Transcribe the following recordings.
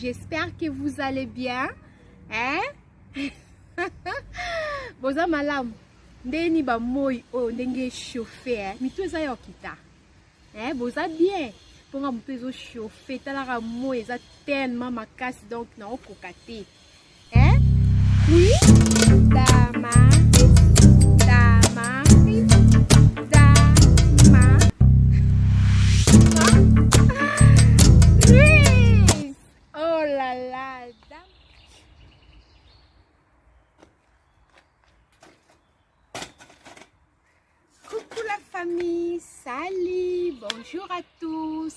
j'espère que vous allez bien. Hein? Boza malam. Ndeni ba moi o ndenge chauffer. Mitu eza yokita. Boza bien. Ponga mutu ezo chauffer. Talaka moi eza tellement makasi donc na okokate. Oui. Dama. Oh là là, dame. Coucou la famille, salut, bonjour à tous,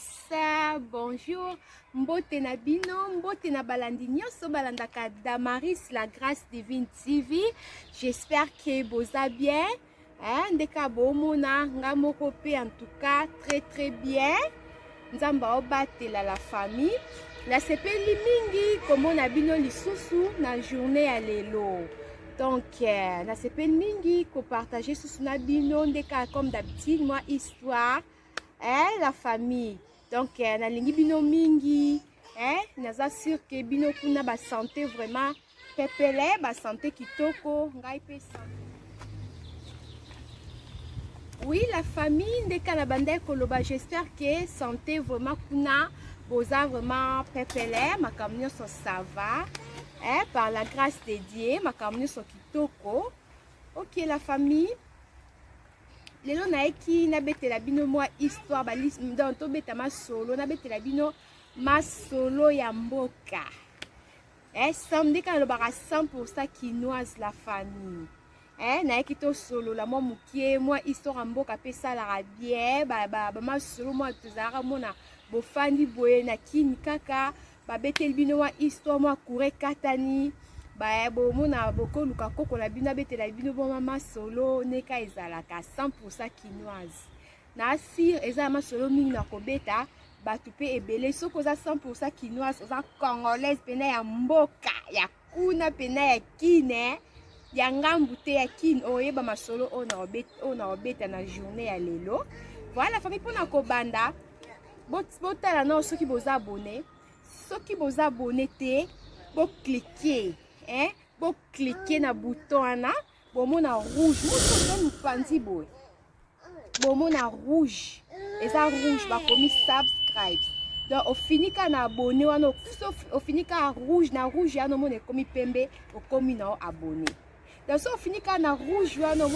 bonjour, mbote na bino, mbote na balandi nyonso balandaka Damaris la grâce divine TV. J'espère que boza bien, ndeka bomona nga moko pe en tout cas très bien. Nzamba obatela la famille. La sepeli mingi komona bino lisusu na journée ya lelo. Donc la sepeli mingi ko partager susu na bino ndeka comme d'habitude moi histoire la famille. Donc na lingi bino mingi naza sûr que bino kuna ba santé vraiment pepele ba santé kitoko ngai pe santé. Oui, la famille de Kalabanda Koloba, j'espère que santé vraiment kuna, boza vraiment pepele, ma kamnyo so ça va, par la grâce de Dieu, ma kamnyo so kitoko. Ok la famille, lelo na eki na bete la bino moi histoire balis dans to beta ma solo na bete la bino ma solo ya mboka. Samedi quand le bara 100% quinoise la famille. Na ekito solo la moi mukie moi histoire mboka pesa la bien ba ma solo moi tozara mona bofandi boye na kini kaka ba betel bino wa histoire moi kure katani ba bo mona boko luka koko la bino betela bino bo mama solo neka ezalaka 100% quinoise na sir eza ma solo mingi na kobeta ba tupe ebele soko za 100% quinoise za congolaise pena ya mboka ya kuna pena ya kine yanga mbute ya kin oyeba masolo ona obeta na journée ya lelo. Voilà famille pona ko banda botala na soki boza abonné te bo cliquer bo cliquer na bouton ana bo mona rouge moto mpanzi boy bo mona rouge eza rouge ba komi subscribe donc au fini ka na abonné wana au fini ka rouge na rouge ya no mona komi pembe o komi na abonné. Donc si on finit quand on rouge, on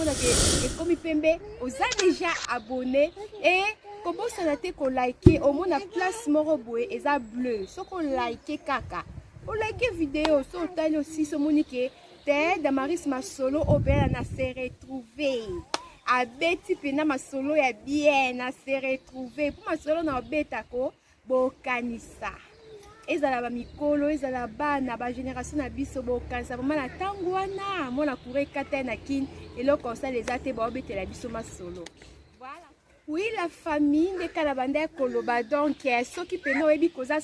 comme pembe, on a déjà abonné et comme ça n'a été qu'on like, au moins la place moroboué et ça bleu. So qu'on like kaka, on like vidéo, so on taille aussi ce monique. T'es Damaris ma solo au bel na se retrouver. A Betty pena ma solo ya bien na se retrouver. Pour ma solo na beta ko bokanisa. Ezala ba mikolo ezala bana ba génération na biso bokanisa vraiment na tango wana mona kure kata na kin eloko ça les ate ba obetela biso ma solo. Voilà. Oui la famille de Kalabanda Koloba donc soki pena oyebi koza 100%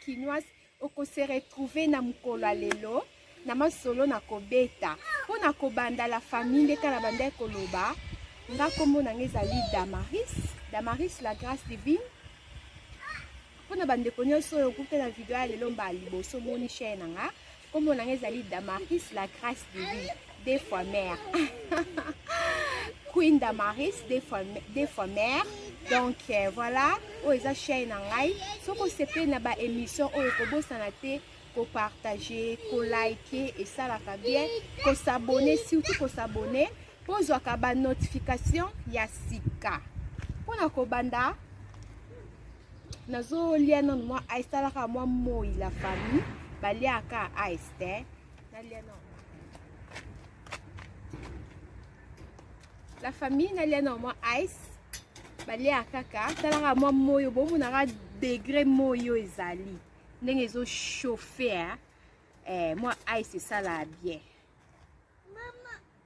quinoise oko se retrouver na mukolo lelo na ma solo na kobeta pona kobanda la famille de Kalabanda Koloba nga komona ngezali Damaris la grâce divine. Pona bande konyo so yokuta na video ya lelo mbali boso moni chaîne nga comme on a ezali Damaris la grâce divine des fois mère Queen Damaris des fois mère donc voilà o eza chaîne ngai soko sepe na ba émission o ko bosana te ko partager ko liker et ça la bien ko s'abonner surtout ko s'abonner pozo ka ba notification ya sika pona ko banda nazo lia non moi aistala ka moi moi la famille balia ka aiste na lia non la famille na lia non moi ice balia kaka tala ka moi moyo bo mona ka degré moyo ezali ndenge zo chauffer moi ice ça la bien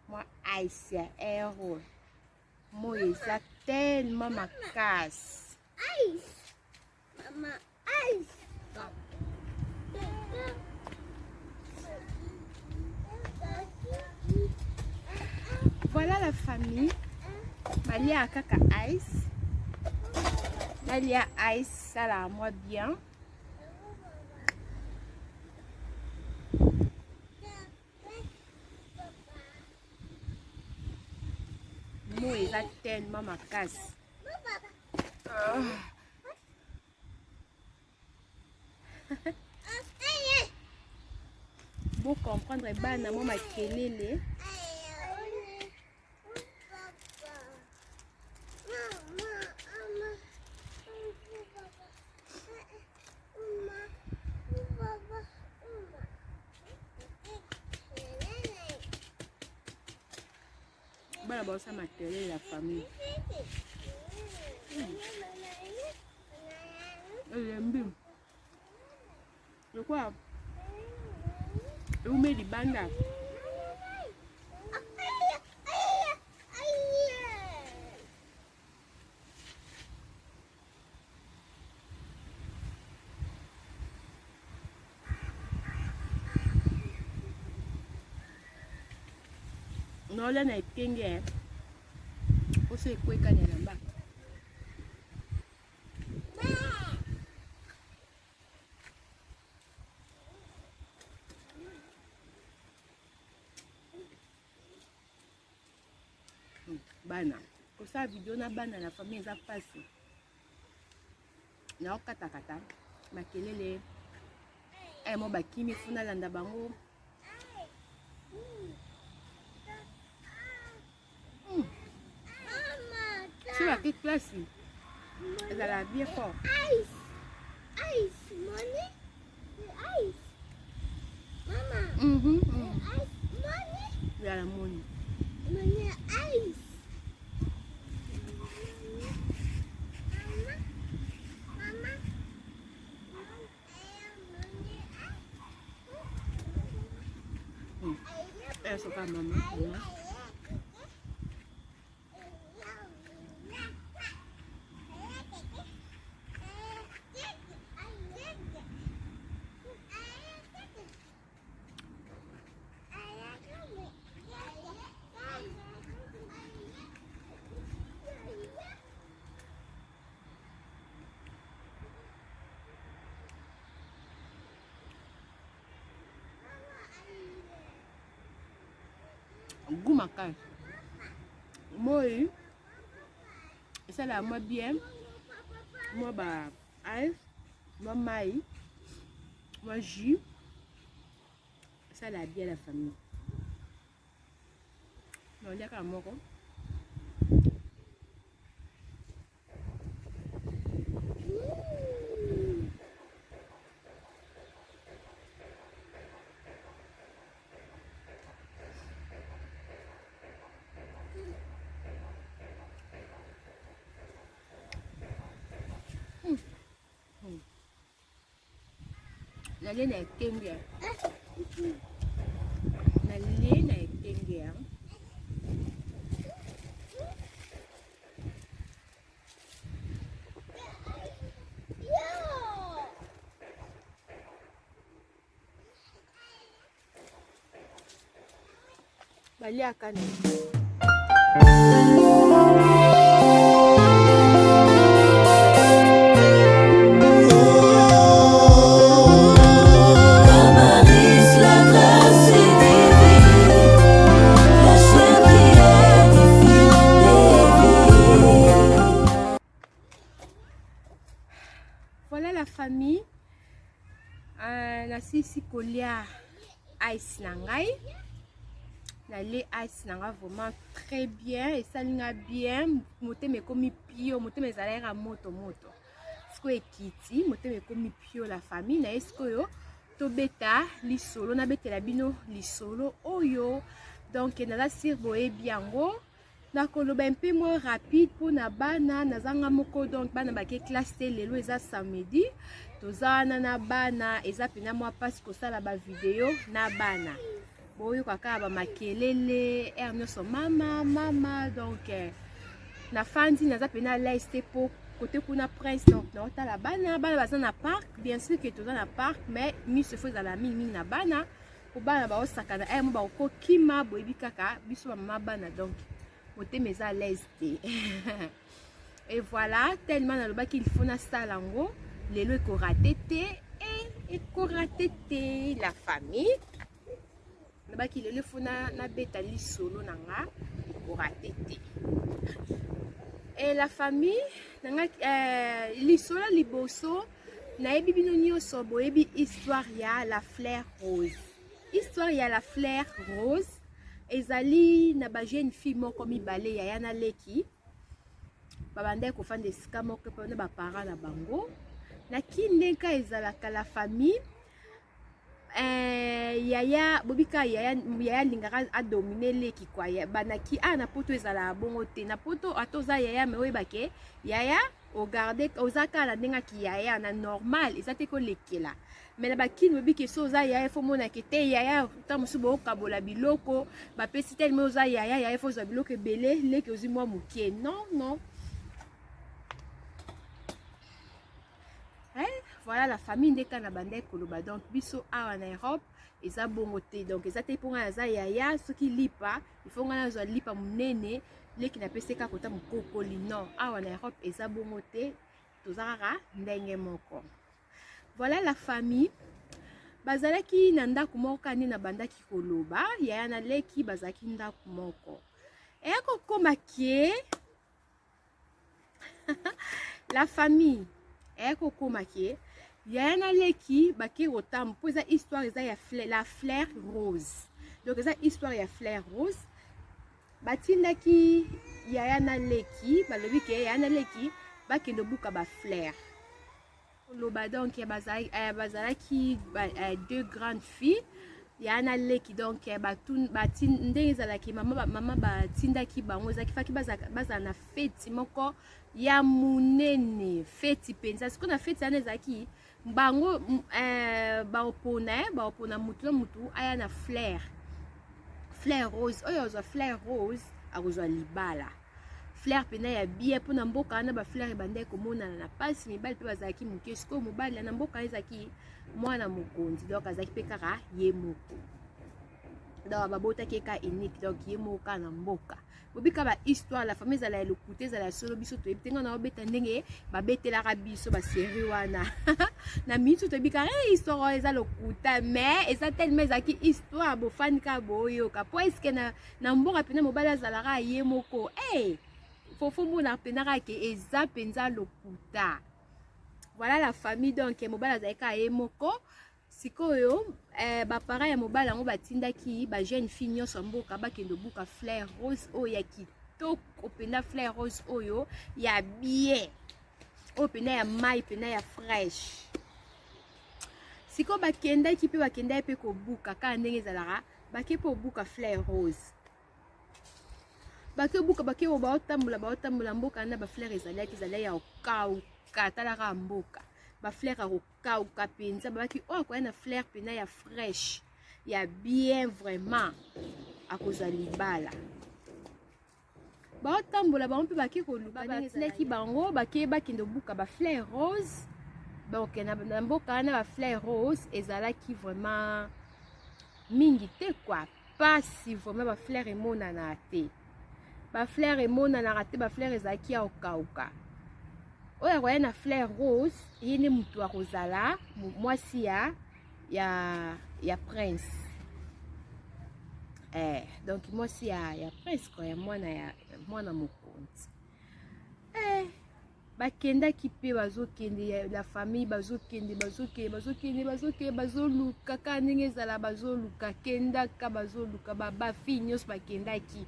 moi ice héros moyo ça tellement macasse ice Mama, ice. Voilà la famille. Malia kaka ice. Malia ice, ça la moi bien. L'amour est tellement ma casse. Pour comprendre, bana moi ma kelele. Bana ba sa ma kelele la famille. Le quoi? Où met du banda? Non, là, n'a pas aussi quoi quand il est là. Bana, pour ça vidéo na bana la famille ça passe. Na okata kata, makelele. Mo bakimi funa landa bango. C'est la petite classe. Elle a bien fort. Ice, money, ice. Mama. Ice, money. Il y a la money. Money, ice. Elle sont pas maman. Goût macaque. Moi, ça là, moi bien. Moi, bah, ice. Moi, maïs. Moi, jus. Ça là, bien la famille. Non, il y a qu'à moi. La laine est kengia. La laine est kengia. Bali akane. Voilà la famille. La sisi kolia ice nangai. La lait ice nanga vraiment très bien et ça linga bien. Moté me komi pio, moté me zalera moto. Sko ekiti, moté me komi pio la famille na esko yo to beta li solo na beta la bino li solo oyo. Donc na sir boye biango. Na koloba un peu moins rapide pour na bana na zanga moko donc bana ba ke classe lelo eza samedi. Tozana na bana eza pena moi parce que ça la ba vidéo na bana. Boyo kaka ba makelele ernoso mama donc na fandi na za pena laiste po côté kuna prince donc non ta la bana baza na parc bien sûr que toza na parc mais mi se faut la mingi na bana ko bana ba osakana mo ba ko kima boyebi kaka biso ba mama bana donc moté mes à l'aise et voilà tellement na loba qu'il faut na salango lelo ko raté et ko raté la famille. Nabaki lelo funa na beta li solo nanga raté. Et la famille, l'histoire liboso, naebi bino nyonso boyebi histoire ya la fleur rose. Histoire ya la fleur rose, ezali na ba jeune fille moko mibale ya yana leki. Babande ko fande sika moko pona ba parents na bango. Na kindenka ezalaka la famille. Yaya bobika yaya lingaka a dominer leki kwa ya banaki na poto ezala bongo te na poto atoza yaya me oyebake yaya o garder ozaka na ndenga ki yaya na normal ezate ko lekela mais na bakini bobiki so za yaya fo mona kete yaya ta musubo kabola biloko ba pesi tellement oza yaya fo za biloko ebele leki ozi mwa mukie non. Voilà la famille de Kanabande Koloba. Donc, biso a en Europe, ils ont bon côté. Donc, ils ont été pour un yaya, ceux qui lisent pas, il faut qu'on ait lipa munene, les qui n'a pas séca kota mukokoli. Non, a en Europe, ils ont bon côté. Tozara ndenge moko. Voilà la famille. Bazalaki nanda kumoka ni na banda ki Koloba, yaya na leki bazaki nda kumoko. Et koma kie la famille. Et koma kie Yana leki baki rotam pour ça histoire ça ya la fleur rose. Donc ça histoire ya fleur rose. Batinda ki yana leki balobi ke yana leki baki no buka ba fleur. Loba donc ya bazala ki deux grandes filles. Yana leki donc batin ndezala ki mama batinda ki bango za ki faki baza na fête moko ya munene fête penza. Ce qu'on a fait ça nezaki bango baopona mutu aya na fleur rose oyo za fleur rose akozwa libala fleur pena ya bien pona mboka na ba fleur ebande komona na pasi mibali pe bazaki muke siko mobali na mboka ezaki mwana mokonzi donc azaki pe kaka ye moko donc babota keka unique donc ye moka na mboka bobika ba histoire la famille zala lokute zala solo biso to ebitenga na obeta ndenge ba betela biso ba série wana na mitu to bika histoire eza lokuta mais eza tellement zaki histoire bo fan ka boyo ka po eske na mboka pena mobala zala ye moko fofo mona pena ka ke eza penza lokuta. Voilà la famille donc mobala zaka ye moko sikoyo ba parents ya mobala ngo batindaki ba jeune fille nyonso mboka bakendo buka fleur rose oyo ya kitoko pena fleur rose oyo ya bien oyo pena ya mai pena ya fresh siko bakendaki pe bakendaki pe kobuka kaka ndenge ezalaka bake po buka fleur rose bake buka bake baotambola mboka na ba fleur ezalaki ya okauka talaka mboka ba fleur a okauka penza baki kwa na fleur pena ya fresh ya bien vraiment akoza libala baotambola bango mpe bake koluka batilaki bango bakendo buka ba fleur rose donc na mboka na ba fleur rose ezalaki vraiment mingi te quoi pasi vraiment ba fleur emonana te ba fleur emonana te ba fleur ezalaki ya okauka oya kwa na fleur rose yene mutu wa kozala mwasi ya prince donc mwasi ya prince kwa ya mwana mokonzi bakendaki pe bazokende la famille bazokende bazoluka ka ndenge ezala bazoluka kendaka bazoluka bafi nyonso bakendaki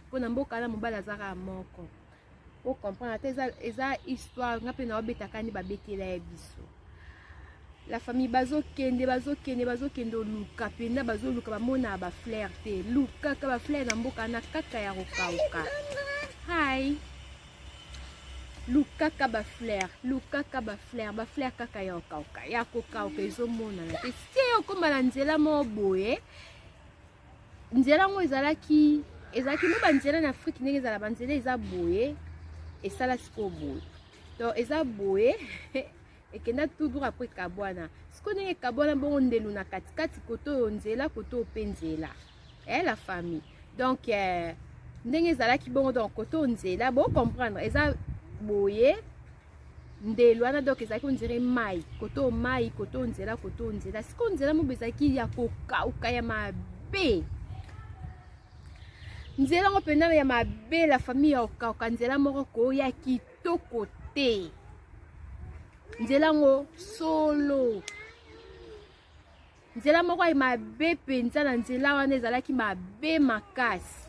mpona mboka na mobali azaka moko o comprendre eza histoire nga pe na obetaka ni babetela ya biso la famille bazokende luka penda bazoluka bamona ba fleur te luka ka ba fleur na mboka na kaka ya kokauka hai luka ka ba fleur kaka ya kokauka ezomona na te si okoma na nzela mo boye nzela ngo ezalaki mo banzela na Afrique ndenge ezala banzela eza boye esala siko boye donc eza boye ekenda toujours après kabwana siko ndenge kabwana bongo ndelu na katikati koto oyo nzela koto oyo mpe nzela la famille donc ndenge ezalaki bongo donc koto nzela bo comprendre eza boye ndelu wana donc ezalaki ondire mai koto nzela siko nzela mobo ezalaki ya kokauka ya mabe nzela ngo pena ya mabe la famille ya okauka nzela moko ko ya kitoko te nzela ngo solo nzela moko ya mabe penza na nzela wana ezalaki mabe makasi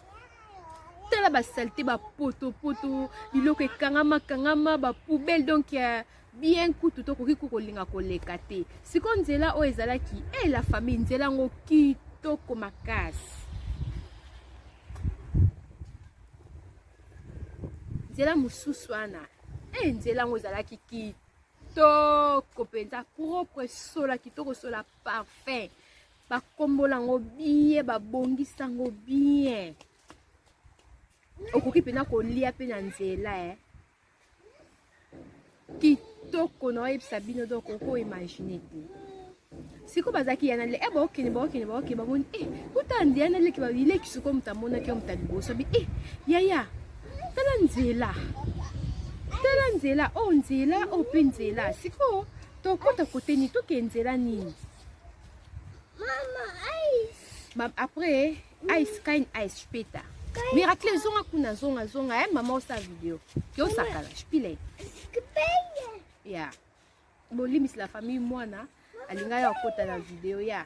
tala basalite bapotopoto biloko ekangama bapoubele donc ya bien kutu tokoki kolinga koleka te siko nzela oyo ezalaki la famille nzela ngo kitoko makasi nzela mosusu wana nzela ngo ezalaki kitoko mpenza propre sola kitoko sola parfait bakombola ngo bien babongisa ngo bien okoki pena kolia pe na nzela kitoko na oyebisa bino donc okoimagine te siko bazaki yana le baokende bamoni kuta ndiana leki babileki siko moto amonaki yo moto aliboso bi yaya tala nzela o nzela o mpe nzela siko tokota koteni toke nzela nini Mama, ice. après ice kind ice peta miracle zonga mama osa video kiosakala shpile ya bolimis la famille mwana alinga ya okota na video ya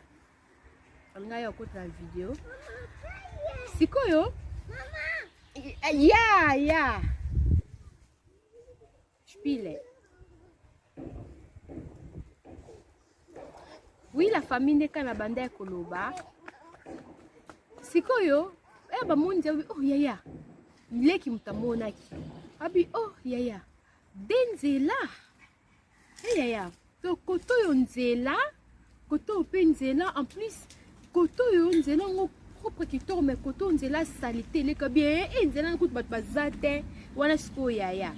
alinga ya okota na video sikoyo ya shpile oui la famille ndeka na banda ya koloba sikoyo bamonzi yaya leki mutamonaki abi yaya de nzela yaya to koto yo nzela koto pe nzela en plus koto yo nzela ngo propre kitoko mais koto nzela salite leka bien nzela nkutu bato baza te wana siko yaya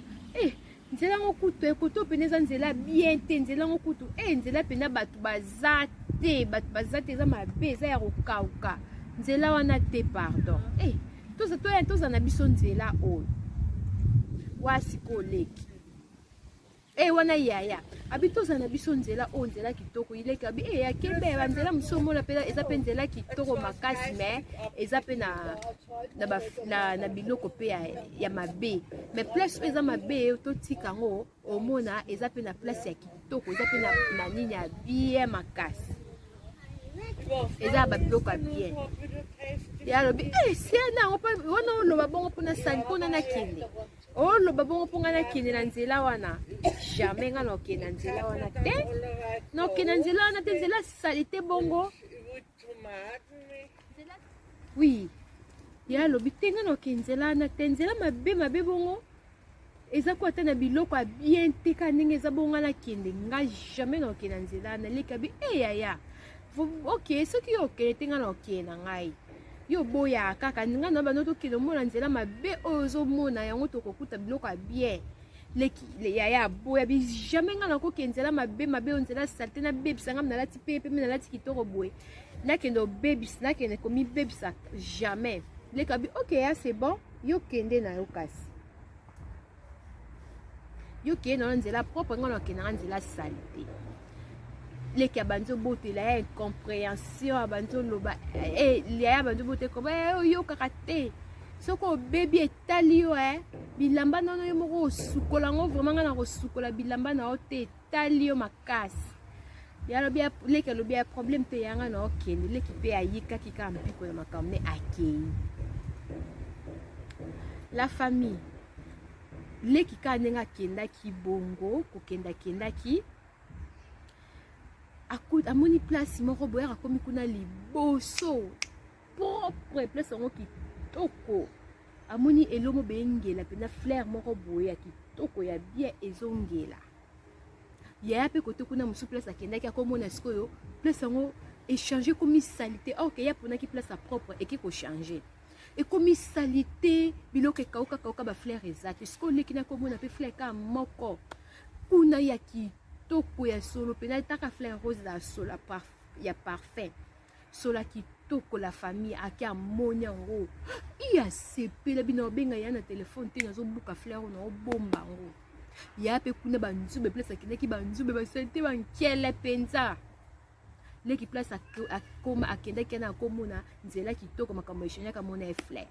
nzela ngo kutu koto pe neza nzela bien te nzela ngo kutu nzela pena bato baza te eza mabe eza ya kokauka nzela wana te pardon toza na biso nzela oyo wasiko leki wana yaya abi toza na biso nzela oyo nzela kitoko ileki abi yakebe banzela mosomola mpe eza mpe nzela kitoko makasi mais eza mpe na biloko mpe ya mabe mais place oyo eza mabe totika yango omona eza mpe na place ya kitoko eza mpe na nini ya bien makasi eza babiloko ya bien yalobi siana wana oloba bongo mpona sani mpona nakende oloba bongo mponga nakende na nzela wana jamais nga nakende na nzela wana te nakende na nzela wana te nzela sali te bongo oui yalobi te nga nakende nzela wana te nzela mabe bongo eza ko ata na biloko ya bien te ka ndenge eza bongo nakende nga jamais nakende na nzela wana lekabi yaya ok soki yo okende te nga nakende na ngai yo boya kaka nga na bano tokende omona nzela mabe oyo ozomona yango tokokuta biloko ya bien yaya boya bi jamais nga nakokende nzela mabe oyo nzela salte nabebisa nga nalati pepe me nalati kitoko boye nakende obebisa nakende komibebisa jamais leka bi ok ya c'est bon yo kende na yo kasi yo kende na nzela propre nga nakende nga nzela salte leki abanzi obotela ya incompréhension abanzi oloba ya abanzi obotela koba oyokaka te soki obebi etali yo bilamba nano yo moko osukola ngo vraiment nga na kosukola bilamba na yo te etali yo makasi leki alobi ya problème te yanga na okende leki mpe ayikaki kaka mpiko na makambo ne akei la famille leki kaka ndenge akendaki bongo kokendakendaki amoni place moko boye akomi kuna liboso propre place yango kitoko amoni elomo bengela pena fleur moko boye ya kitoko ya bien ezongela yaya mpe kote kuna mosusu place akendaki akomona sikoyo place yango échange komi salite ok ya ponaki place ya propre eki kochange ekomi salite biloko ekauka bafleur eza te sikoyo leki nakomona mpe fleur ka moko kuna ya kitoko ya solo pena taka fleur rose la sola ya parfait sola kitoko la famille ake amoni yango iya sepela bino obenga ya na telefone te nazobuka fleur na obomba yango ya pe kuna banzube place akendaki banzube basalite bankele penza leki place akoma akendaki na akomona nzela kitoko makambo eshanyaka mona fleur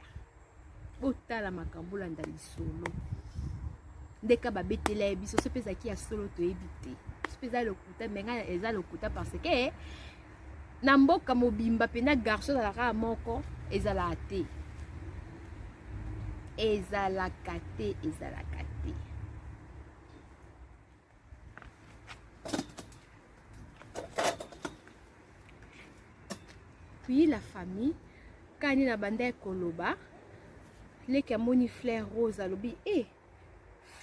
botala makambo landa lisolo ndeka babetela ye biso so mpe ezalaki ya solo toyebi te so mpe eza lokuta menga eza lokuta parce que na mboka mobimba mpe na garçon ezalaka moko ezalaka te ezalaka te puis la famille kani na banda ekoloba leki amoni fleur rose alobi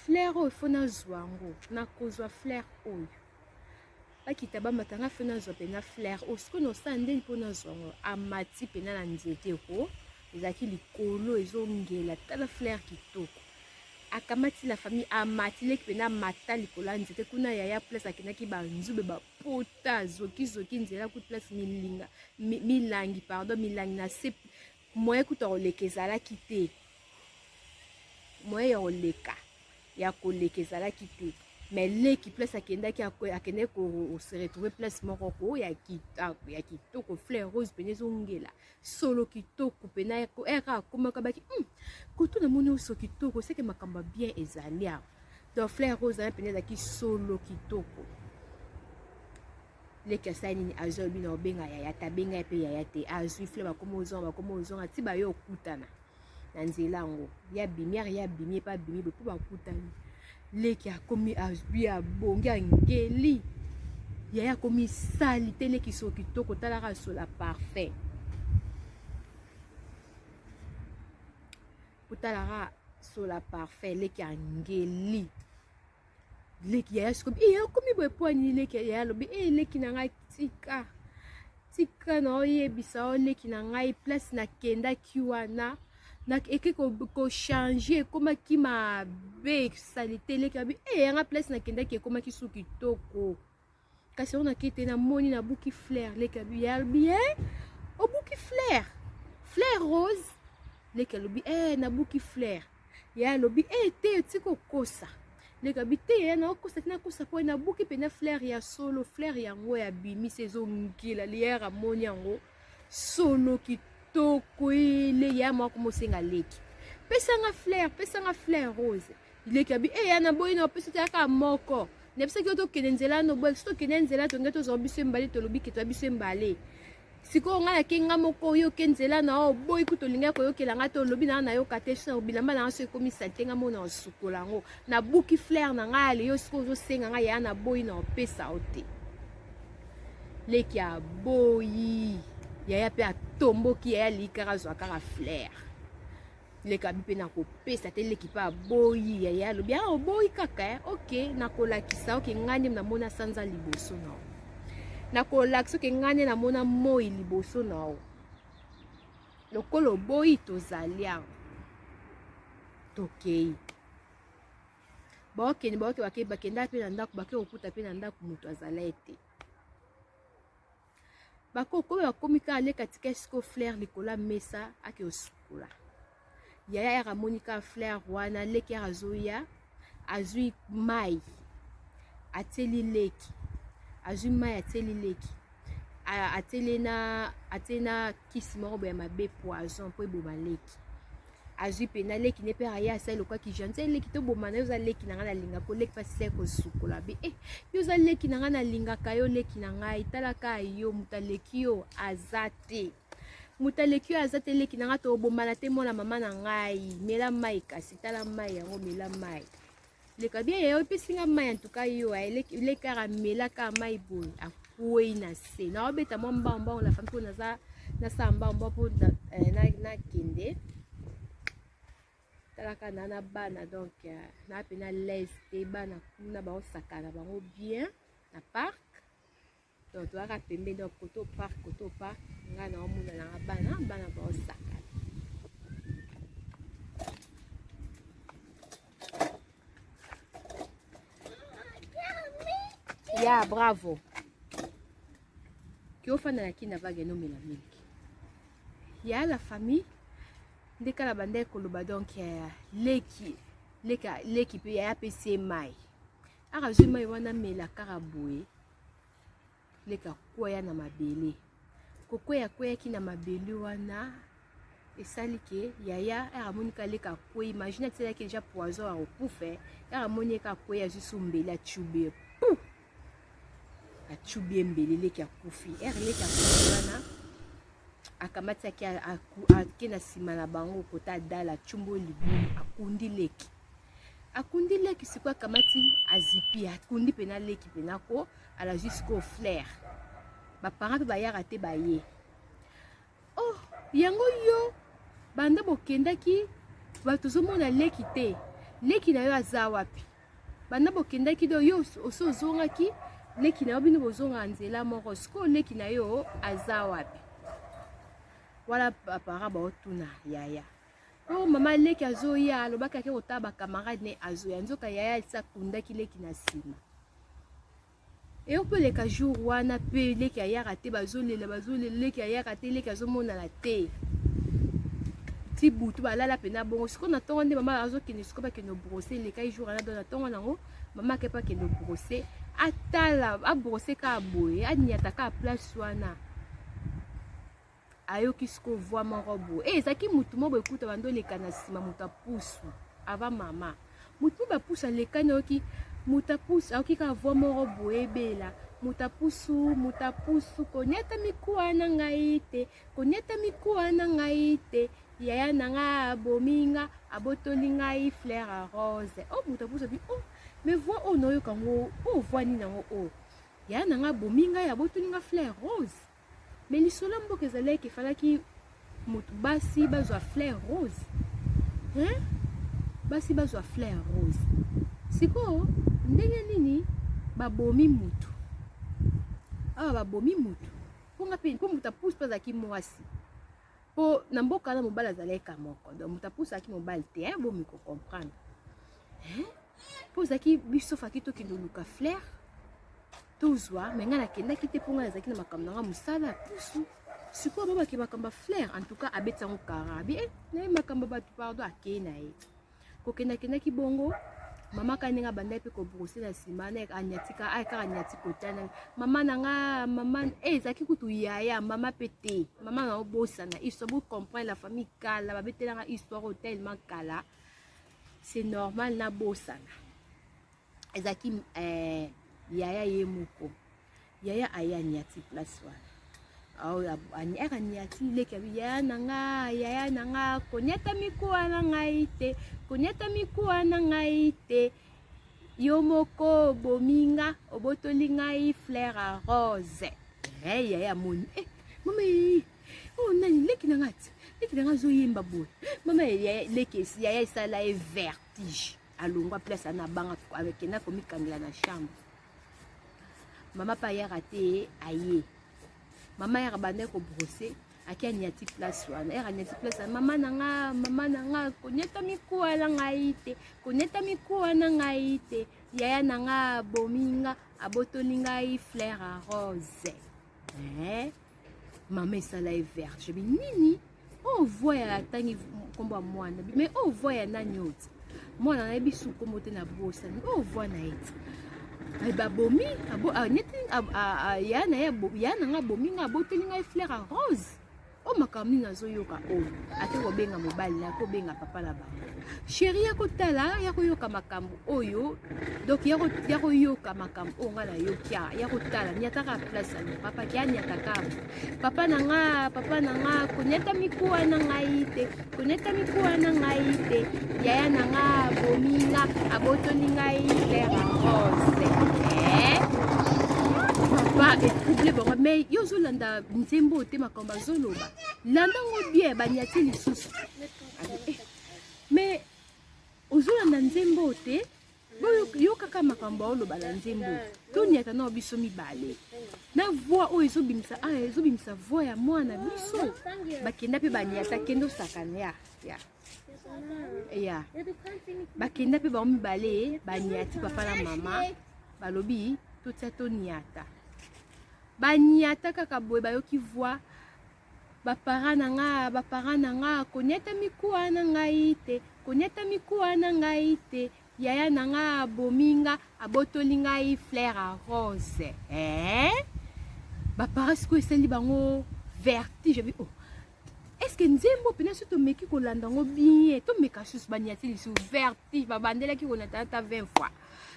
fleur oyo fo nazwa yango nakozwa fleur oyo bakita bamatanga fe nazwa mpena fleur oyo sikoyo nosala ndeni mpo nazwa yango amati mpena na nzete ko ezalaki likolo ezongela tala fleur kitoko akamati la famille amati leki mpena mata likolo ya nzete kuna yaya place akendaki banzube bapota zokizoki nzela kutu place milangi na se moye kuta koleka ezalaki te moye ya koleka ezalaki te mais leki place akendaki akende se retrouver place moko ko ya kitoko fleur rose pene ezongela solo kitoko pena eka akomaka baki kutu namoni oso kitoko seke makambo bien ezali awa donc fleur rose ana pene ezalaki solo kitoko leki asali nini azwi obi na obenga yaya tabenga ye mpe yaya te azwi fleur bakoma ozonga ti bayo okutana na nzela yango ya bimi epe abimi mpo bakutani leki akomi azwi abongi angeli yaya akomi sali te leki so kitoko talaka sola parfait otalaka sola parfait leki angeli leki yaya sikomi akomi boye po anini leki yaya alobi leki na ngai tika na oyebisa o leki na ngai place nakendaki wana eke kochange ekomaki mabe salite leki abi yanga place nakendaki ekomaki su kitoko kasi oyo nakei te namoni nabuki fleur leki abi yalobi obuki fleur rose leki alobi nabuki fleur ya alobi te tika okosa leki abi te naokosa te nakosa po nabuki mpena fleur ya solo fleur yango ya bimisi ezongila liyere amoni yango solo kitoko ele ya moko mosenga leki pesanga fleur rose leki abi ya naboyi na opesa te aka moko nebisaki yo tokende nzela no boye so tokende nzela tonge tozwa biso embale tolobi ke twa biso embale sikoyo ngai nakenga moko oyoke nzela na o boyi kutu olingai koyokela ngai te olobi na nayoka te so bilamba na ngai so ekomisa te ngai mona osukola yango nabuki fleur na ngai ale yo sikoyo ozosenga ngai yaya na boyi na opesa o te leki aboyi yaya mpe atomboki yaya likaka azwa kaka fleur leki abi mpe nakopesa te leki mpe aboyi yaya alobi oboyi kaka ok nakolakisa oke ngai nde namona sanza liboso nao nakolakisa oke ngai nde namona moi liboso nao lokolo boyi tozali awa tokei bakenda mpe na ndako bake kokuta mpe na ndako moto azala ete bakokomi bakomi kaka leka tika siko fleur likolo ya mesa ake osukola yaya yaka amoni kaka fleur wana leki yaka azoya azwi mai atieli leki azwi mai atieli leki atieli na kisi moko boya mabe poison mpo eboma leki azwi mpena leki ne mpe aya asali lokwaki janze leki toboma na yo oza leki na ngai nalingaka leki mpasi kosukola be yo oza leki na ngai nalingaka yo leki na ngai talaka yo mutaleki yo aza te leki na ngai tobomana te mona mama na ngai mela mai kasi tala mai yango mela mai leka bien yo epesinga mai antuka yo leki kaka melaka mai boye akwei na se naobeta mwa mbambongo la fami mpo nasala mbambo mpo nakende talaka na bana donc na pe na leste te bana kuna baosakana bango bien na parc donc toaka pembe donc koto parc ngai naomona nanga bana baosakana ya bravo kiofanda na kina vage nomela milki ya la famille ndeka na banda ekoloba donc leki mpe yaya apesi mai akazwi mai wana mela kaka boye leki akwea na mabele kokweyaki na mabele wana et sali ke yaya eramonika leka kwe imagine atisala ke déjà poison à okufa eramonika kwe ya juste mbele atube pou atube mbele leki akufi leki akufi wana akamati ake na nsima na bango kota dala chumbo libumu akundi leki siko akamati azipi akundi pena leki pena ko ala jusqu'au flair baparent mpe bayaka te baye oh yango yo banda bokendaki bato ozomona leki te leki na yo aza wapi banda bokendaki do yo oso ozongaki leki na yo bino bozonga nzela moko siko leki na yo aza wapi wala baparent baotuna yaya oh mama leki azoya alobaki ake kotala bakamarade ne azoya nzoka yaya alisa kundaki leki na nsima e ope leka jour wana mpe leki ayaka te bazolela leki ayaka te leki azomonana te ti butu balala pena bongo siko na ntongo nde mama azokende siko bakende obrose elekai jour wana do na ntongo nango mama ake mpe akende obrose atala abrose ka boye aniata ka place wana ayoki siko voix moko boye ezalaki mutu moko ekuta bando oleka na nsima mutu apusu ava mama mutu mpe bapusu alekani ayoki mutu apusu ayoki ka voix moko boye ebela mutu apusu koniata mikuwa na ngai te koniata mikuwa na ngai te yaya na nga abominga abotoli ngai fleur rose oh mutu apusu abi oh mais voix oyo nayoka ngo oh voix nini nango oh yaya na nga abominga abotoli nga fleur rose mais lisolo mboka ezalaki efalaki mutu basi bazwa fleur rose basi bazwa fleur rose siko ndenge nini babomi mutu awa babomi mutu mponga mpe mpo mutu apusu mpe azalaki mwasi mpo na mboka na mobali azalaka moko donc mutu apusu azalaki mobali te bomi kocomprendre mpo ezalaki biso faki tokende oluka fleur tozwa me ngai nakendaki te mpo ngai nazalaki na makambo na nga mosala ya pusu sikoyo babaki makambo ya fleur en tout cas abeti yango kara abi naye makambo bato pardon akei na ye kokendakendaki bongo mama ka ndenge abandaki mpe kobrose na nsima kaka anyati kotana mama na nga mama ezalaki kutu yaya mama mpe te mama na obosana histoire bocomprendre la famille kala babetelanga histoire oyo tellement kala c'est normal na bosana ezalaki yaya ye moko yaya aya anyati place wana aka anyati leki abi yaya na nga koniata mikuwa na ngai te koniata mikuwa na ngai te yo moko bominga obotoli ngai fleur rose yaya moni mama oh nani leki na nga zoyemba boye mama leki yaya esala ye vertige alongwa place ana banga akenda komikangela na chambre mama pa yaka te aye mama yaka banda kobrose aki anyati place wana yaka anyati place wana mama na nga koniata mikuwa na ngai te koniata mikuwa na ngai te yaya na nga bominga abotoli ngai fleur rose mama esala ye verte bi nini oh voix ya atangi kombo ya mwana mais oh voix ya nani oti mwana nayebi suko mote na bosani oh voix na eti babomi ya na nga bominga aboteli ngai fleur rose o makambo nini nazoyoka oyo ate kobenga mobali na kobenga papa na bango sheri ya kotala ya koyoka makambo oyo donc ya koyoka makambo oyo nga nayoki ya kotala niataka place ani papa ki aniataka papa na nga koniata mikuwa na ngai te koniata mikuwa na ngai te yaya na nga bominga abotoli ngai fleur rose papa etrouble bango mais yo ozolanda nzembo te makambo azoloba landango bien baniati lisusu mais ozolanda nzembo te yo kaka makambo oloba na nzembo toniata na biso mibale na voix oyo ezobimisa voix ya mwana biso bakenda mpe baniata kende osakana ya bakenda mpe bango mibale baniati papa na mama balobi totia toniata baniata kaka boye bayoki voix bapara na nga koniata mikuwa na ngai te koniata mikuwa na ngai te yaya na nga bominga abotoli ngai fleur rose bapara sikoyo esali bango vertige bi est-ce que nzembo pena so tomeki kolanda ngo bien tomeka susu baniati lisu verti babandelaki konata ta 20 fois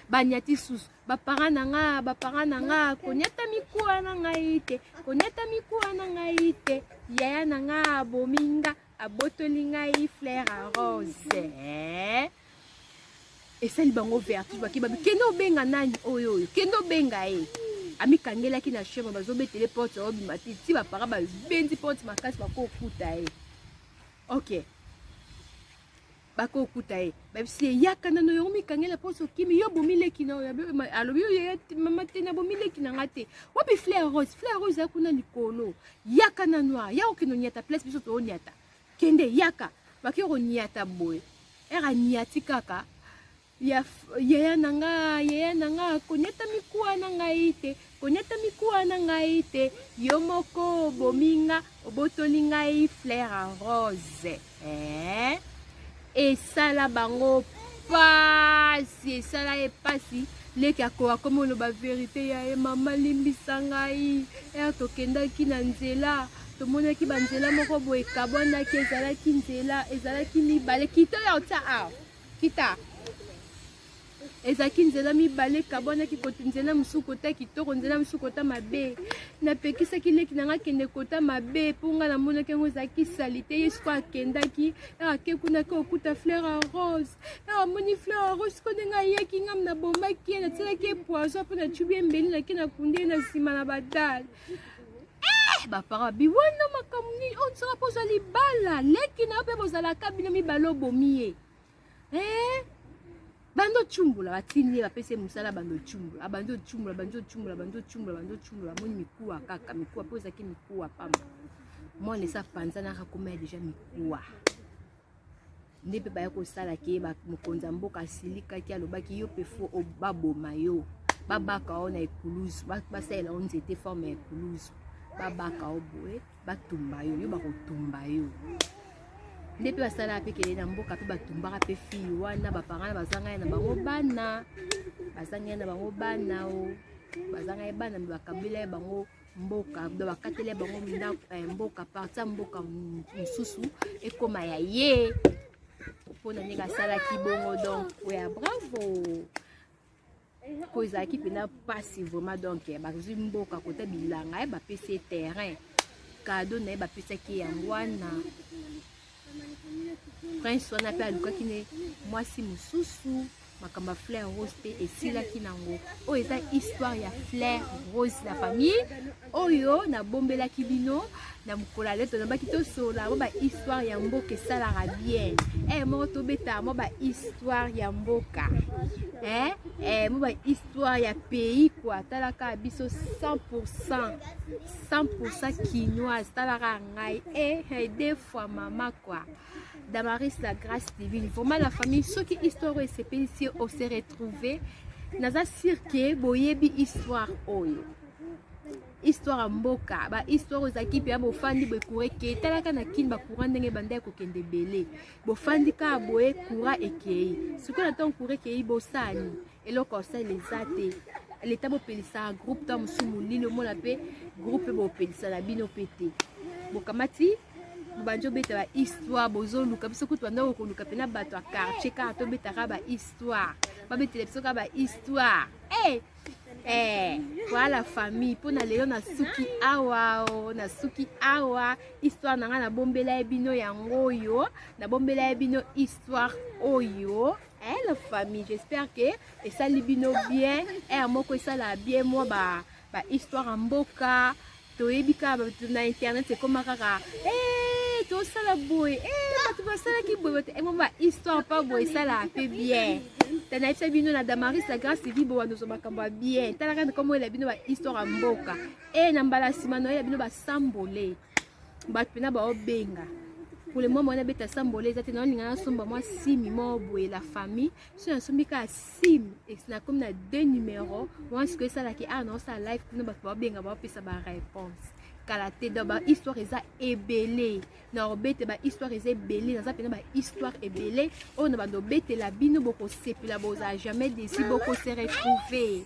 baniati susu baparent na nga konyata mikuwa na ngai te konyata mikuwa na ngai te yaya na nga abominga abotoli ngai fleur à rose esali bango vertu baki babi kende obenga nani oyo kende obenga ye amikangelaki na chambre bazobetele porte obima te ti bapara babendi porte makasi bakokuta ye ok bakokuta ye babisi eyaka nano yo mikangela porte okimi yo bomileki na oyo alobi yo mama te na bomileki na nga te wapi fleur rose yakuna likolo yaka na noir ya okino niata place biso to oniata kende yaka baki roniata boye era niati kaka yaya nanga konyata mikuwa na ngai te yo moko bominga obotoli ngai fleur à rose esala bango pasi esala epasi leki akoka komo oloba verite ya ye mama limbisa ngai tokendaki na nzela tomonaki banzela moko boye ekabwanaki ezalaki mibale kita ya ota awa kita ezaki nzela mibale kabwanaki kote nzela mosusu kota kitoko nzela mosusu kota mabe napekisaki leki na nga kende kota mabe mpo nga namonaki yango ezalaki sali te ye siko akendaki ake kunaki okuta fleur à rose amoni fleur à rose ko ndenge ayeki ngam na bombaki ye natielaki ye poison mpo natyubi embeli nake nakundi ye na nsima na badale bapara biwana makambo nini oyo nsaka mpo ozwa libala leki na yo mpe bozalaka bino mibale obomi ye bando chumbula batini bapese musala bando chumbula bando chumbula moni mikuwa kaka mikuwa po zaki mikuwa pamba moi les panza na rakoma déjà mikuwa ndepe ba ko sala ke ba mukonza mboka silika ki alobaki yo pe fo obaboma yo babaka ona ekuluzu basela on était formé ekuluzu babaka oboe batumba yo ba kotumba yo ndepe basala pe kele na mboka pe batumbaka pe fille wana baparana bazanga na bango bana bazanga na bango bana o bazanga bana bakabila bango mboka do bakatele bango minda mboka parta mboka mususu ekoma ya ye pona ninga sala kibongo donc ouais bravo ko ezaki pena pasi vraiment donc bazwi mboka kota bilanga ba pese terrain cadeau na ba pese ki yangwana prince wana pe alukaki ne mwasi mosusu makamba fleur rose pe esilaki nango oyo eza histoire ya fleur rose la famille oyo nabombelaki bino na mokolo leto nabaki tosola mo ba histoire ya mboka esalaka bien moko tobeta mo ba histoire ya mboka mo ba histoire ya pays quoi talaka biso 100% quinoise talaka ngai des fois mama quoi Damaris la grâce divine vraiment la famille ceux qui histoire et c'est ici on s'est retrouvé naza cirque boyebi histoire oyo histoire mboka ba histoire ozaki pe bofandi bo kureke talaka na kin ba courant ndenge banda ko kende belé bofandi ka boye courant ekei siko na ton kureke bosani eloko ça les ate l'état bo pelisa groupe tam sumuli le mona pe groupe bo pelisa la bino pété bokamati banjo beta ba histoire bozo luka biso kutu anda ko luka pena bato a quartier ka to beta ka ba histoire ba betele biso ka ba histoire voilà famille pona leo na suki awa histoire nanga na bombela bino yango yo na bombela bino histoire oyo la famille j'espère que et ça libino bien moko ça la bien moi ba histoire en mboka to ebika na internet c'est comme kaka to sala boy tu vas sala ki boy ba histoire pas boy sala fait bien tana isa bino na Damaris la grâce divine bo wana zo makamba bien tala kana comme la bino ba histoire en mboka na mbala simano ya bino ba sambole ba pena ba obenga pour le moment on a beta sambole za tena ninga na somba moi simi mo boy la famille so na sombika sim et na comme na 2 numéros moi ce que ça la ki non ça live pour ba obenga ba pesa ba réponse kalate do ba histoire eza ebele na obete ba histoire eza ebele na pena ba histoire ebele on na ba do bete la bino boko sepela boza jamais déçu boko se retrouver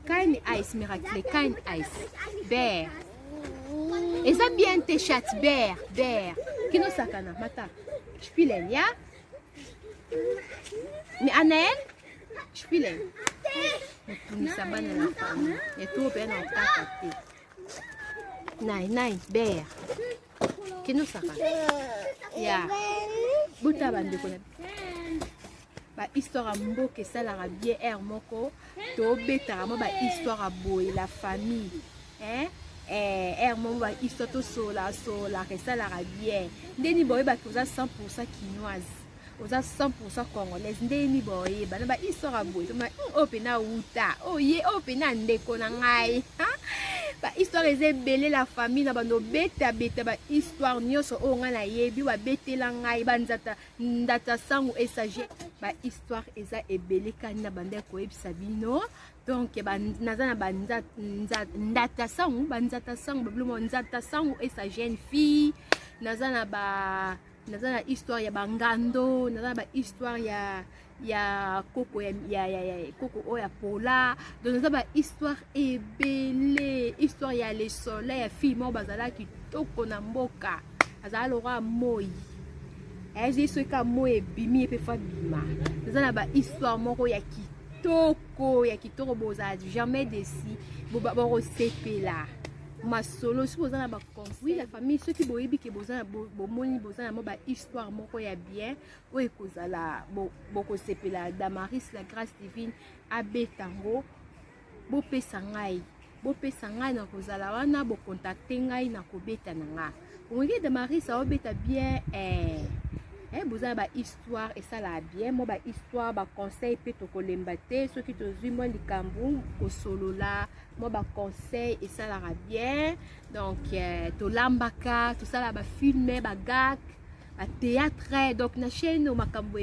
kind ice miracle kind ice bear eza bien te chat bear Kino sakana, mata. Spielen, ja? Mais Anaël, spielen. Tunisa bana la famille. Et tout bien en takate. Nai, bear. Kino sakana. Ya. Buta bande kona. Ba histoire mboke ça la bien air moko to beta mo ba histoire boy la famille air mo ba histoire to sola que ça la bien ndeni boy ba toza 100% quinoise oza 100% congolaise ndeni boy ba ba histoire boy to ma opena uta oye opena ndeko na ngai ba histoire ezebele la famille na bando beta ba histoire nyoso o nga na yebi wa betela ngai banzata ndata sangu esager ba histoire eza ebele kana bande ko ebisa bino donc nazana ndata sangu banzata sangu bablumo nzata sangu esa jeune fille nazana histoire ya bangando nazana ba histoire ya koko koko oya pola donc nazana ba histoire ebele histoire ya le soleil ya fille mo bazala kitoko na mboka azala lora moi ezi soka mo ebimi pe fa bima nazana ba histoire moko ya kitoko boza jamais déçu boba sepela masolo si boza na ba oui la famille ceux qui boyebi ke boza na bomoni boza na mo ba histoire moko ya bien oyo kozala boko sepela Damaris la grâce divine abetango bopesa ngai na kozala wana bo contacter ngai na kobeta na nga ongi Damaris obeta bien boza ba histoire et ça la bien mo ba histoire ba conseil pe to kolemba te ceux qui to zui mo likambu ko solola mo ba conseil et ça la bien donc to lambaka tout ça la ba filmer ba gag ba théâtre donc na chaîne o makambo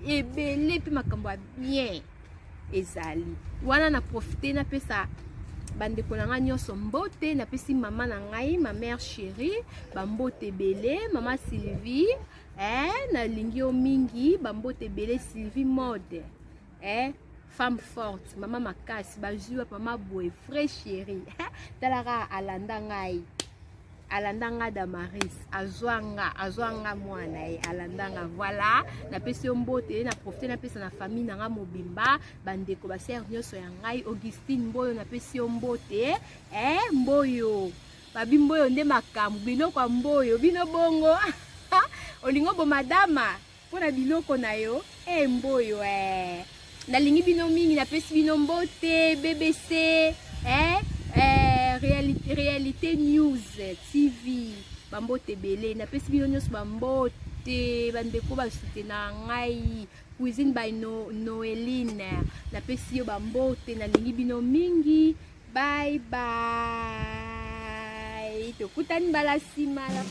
ebele pe makambo bien ezali wana na profiter na pesa bande konanga nyonso mbote na pesi mama na ngai ma mère chérie ba mbote belé mama Sylvie na lingio mingi ba mbote belé Sylvie mode femme forte mama makasi ba jua mama boy frère chérie talara alanda nga Damaris azwanga mwana alanda nga voilà na pesi mbote na profiter na pesa na famille na nga mobimba bandeko ba sœur nyonso ya ngai Augustine Mboyo na pesi mbote Mboyo babi Mboyo nde makambu biloko ya Mboyo bino bongo olingo bo madama pona biloko na yo Mboyo nalingi bino mingi na pesi bino mbote BBC réalité news TV bambote belé na pesi bino nyonso bambote bandeko basutena ngai cuisine by Noeline na pesi yo bambote nalingi bino mingi bye bye tokutani bala sima la